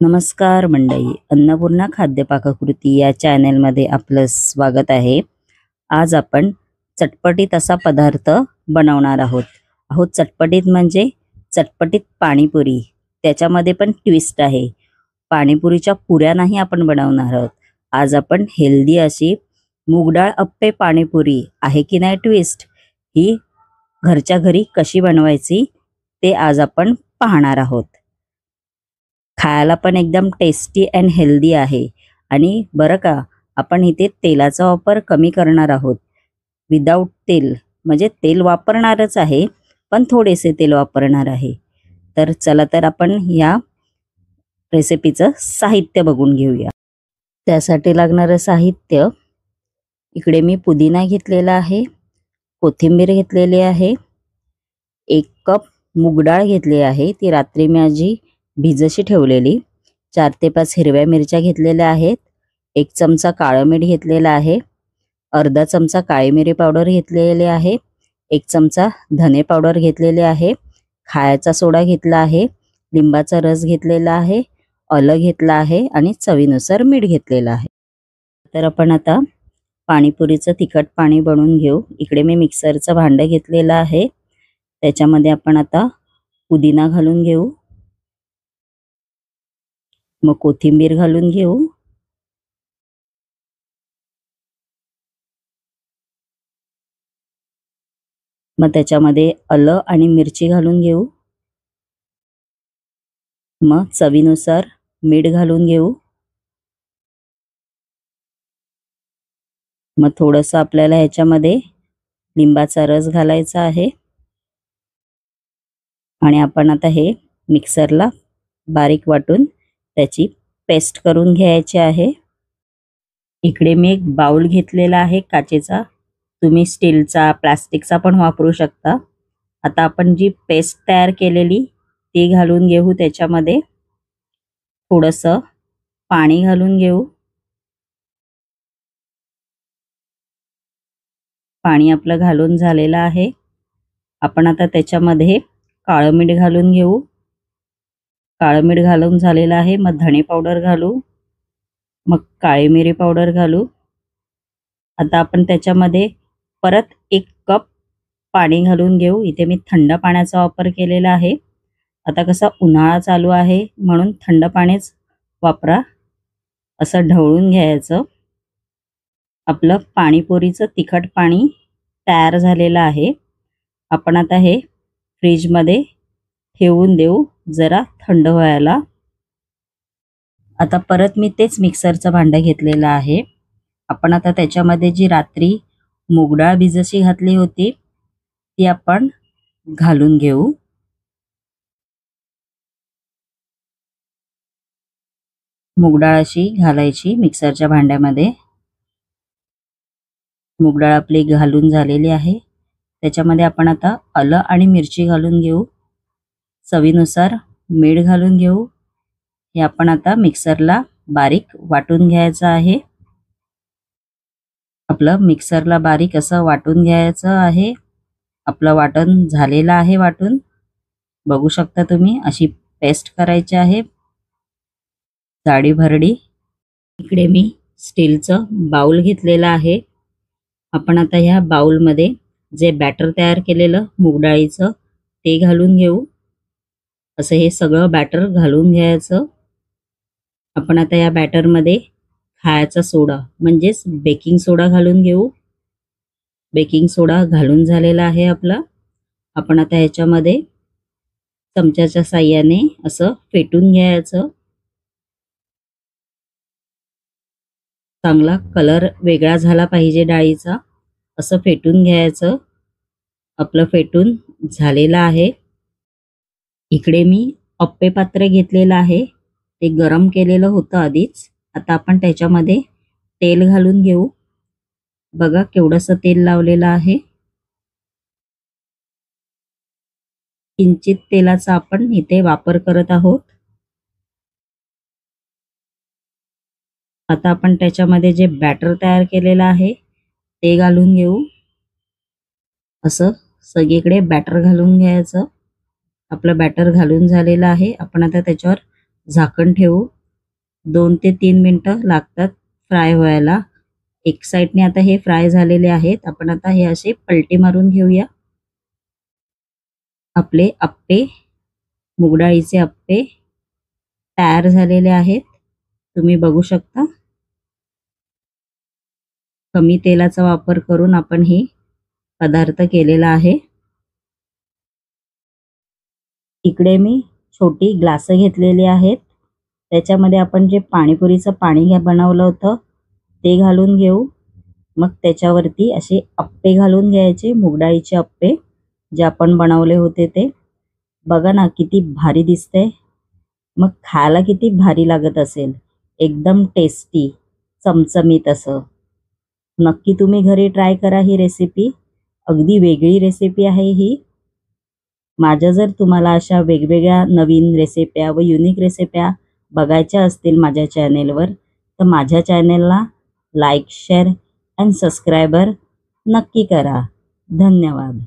नमस्कार मंडळी, अन्नपूर्णा खाद्य पाककृती या चॅनेलमध्ये आपलं स्वागत आहे. आज आपण चटपटीत असा पदार्थ बनवणार आहोत. चटपटीत म्हणजे चटपटीत पाणीपुरी. त्याच्यामध्ये पण ट्विस्ट आहे. पाणीपुरीच्या पुऱ्या नाही आपण बनवणार आहोत. आज आपण हेल्दी अशी मूगडाळ अप्पे पाणीपुरी आहे की नाही ट्विस्ट, ही घरच्या घरी कशी बनवायची ते आज आपण पाहणार आहोत. खायला पण एकदम टेस्टी अँड हेल्दी आहे. आणि बरं का, आपण इथे तेलाचा वापर कमी करणार आहोत. विदाऊट तेल म्हणजे तेल वापरणारच आहे, पण थोडेसे तेल वापरणार आहे. तर चला तर आपण या रेसिपीचं साहित्य बघून घेऊया. त्यासाठी लागणारं साहित्य, इकडे मी पुदिना घेतलेला आहे, कोथिंबीर घेतलेली आहे, 1 कप मूगडाळ घेतली आहे, ती रात्री मी आजी भिजशी ठेवलेली. 4 ते 5 हिरव्या मिरच्या घेतलेल्या आहेत, 1 चमचा काळं मीठ घेतलेला आहे, अर्धा चमचा काळी मिरी पावडर घेतलेली आहे, 1 चमचा धने पावडर घेतलेले आहे, खायचा सोडा घेतला आहे, लिंबाचा रस घेतलेला आहे, आलं घेतला आहे आणि चवीनुसार मीठ घेतलेलं आहे. तर आपण आता पाणीपुरीचं तिखट पाणी बनवून घेऊ. इकडे मी मिक्सरचं भांडं घेतलेलं आहे. त्याच्यामध्ये आपण आता पुदिना घालून घेऊ, मग कोथिंबीर घालून घेऊ, मग त्याच्यामध्ये आलं आणि मिरची घालून घेऊ, मग चवीनुसार मीठ घालून घेऊ, मग थोडंसं आपल्याला ह्याच्यामध्ये लिंबाचा रस घालायचा आहे आणि आपण आता हे मिक्सरला बारीक वाटून त्याची पेस्ट करून घ्यायची आहे. इकडे मी एक बाउल घेतलेला आहे काचेचा, तुम्ही स्टीलचा प्लास्टिकचा पण वापरू शकता. आता आपण जी पेस्ट तयार केलेली ती घालून घेऊ. त्याच्यामध्ये थोडंसं पाणी घालून घेऊ. पाणी आपलं घालून झालेलं आहे. आपण आता त्याच्यामध्ये काळं मीठ घालून घेऊ. काळं मीठ घालून झालेलं आहे. मग धणे पावडर घालू, मग काळी मिरी पावडर घालू. आता आपण त्याच्यामध्ये परत 1 कप पाणी घालून घेऊ. इथे मी थंड पाण्याचा वापर केलेला आहे. आता कसा उन्हाळा चालू आहे म्हणून थंड पाणीच वापरा. असं ढवळून घ्यायचं. आपलं पाणीपुरीचं तिखट पाणी तयार झालेलं आहे. आपण आता हे फ्रीजमध्ये ठेवून देऊ जरा थंड व्हायला. आता परत मी तेच मिक्सरचं भांडं घेतलेलं आहे. आपण आता त्याच्यामध्ये जी रात्री मूगडाळ भिजशी घातली होती ती आपण घालून घेऊ. मूगडाळ अशी घालायची मिक्सरच्या भांड्यामध्ये. मूगडाळ आपली घालून झालेली आहे. त्याच्यामध्ये आपण आता आलं आणि मिरची घालून घेऊ, चवीनुसार मीठ घालून घेऊ. हे आपण आता मिक्सरला बारीक वाटून घ्यायचं आहे. आपलं मिक्सरला बारीक असं वाटून घ्यायचं आहे. आपलं वाटण झालेलं आहे वाटून, बघू शकता तुम्ही. अशी पेस्ट करायची आहे जाडी भरडी. इकडे मी स्टीलचं बाउल घेतलेलं आहे. आपण आता ह्या बाउलमध्ये जे बॅटर तयार केलेलं मूगडाळीचं ते घालून घेऊ. असं हे सगळं बॅटर घालून घ्यायचं. आपण आता या बॅटरमध्ये खायचा सोडा म्हणजेच बेकिंग सोडा घालून घेऊ. बेकिंग सोडा घालून झालेला आहे आपला. आपण आता ह्याच्यामध्ये चमच्याच्या साहाय्याने असं फेटून घ्यायचं. चांगला कलर वेगळा झाला पाहिजे डाळीचा, असं फेटून घ्यायचं. आपलं फेटून झालेलं आहे. इकडे मी अप्पे पात्र घेतलेलं आहे, ते गरम केलेलं होतं आधीच. आता आपण त्याच्यामध्ये तेल घालून घेऊ. बघा केवढंसं तेल लावलेलं आहे. किंचित तेलाचा आपण इथे वापर करत आहोत. आता आपण त्याच्यामध्ये जे बॅटर तयार केलेलं आहे ते घालून घेऊ. असं सगळीकडे बॅटर घालून घ्यायचं. आपलं बॅटर घालून झालेलं आहे. आपण आता त्याच्यावर झाकण ठेवू. 2 ते 3 मिनिटं लागतात फ्राय व्हायला. एक साईडने आता हे फ्राय झालेले आहेत. आपण आता हे असे पलटी मारून घेऊया. आपले अप्पे, मुगडाळीचे अप्पे तयार झालेले आहेत. तुम्ही बघू शकता. कमी तेलाचा वापर करून आपण हे पदार्थ केलेला आहे. इकडे मी छोटी ग्लास घेतलेली आहेत. त्याच्यामध्ये आपण जे पाणीपुरीचं पाणी बनवलं होतं ते घालून घेऊ. मग त्याच्यावरती असे अप्पे घालून घ्यायचे, मुगडाळीचे अप्पे जे आपण बनवले होते ते. बघा ना किती भारी दिसतंय. मग खायला किती भारी लागत असेल. एकदम टेस्टी, चमचमीत असं. नक्की तुम्ही घरी ट्राय करा ही रेसिपी. अगदी वेगळी रेसिपी आहे ही. माझ्या जर तुम्हाला अशा वेगवेगळ्या नवीन रेसिप्या व युनिक रेसिप्या बघायच्या असतील माझ्या चॅनेलवर, तर माझ्या चॅनेलला लाईक, शेअर अँड सबस्क्रायबर नक्की करा. धन्यवाद.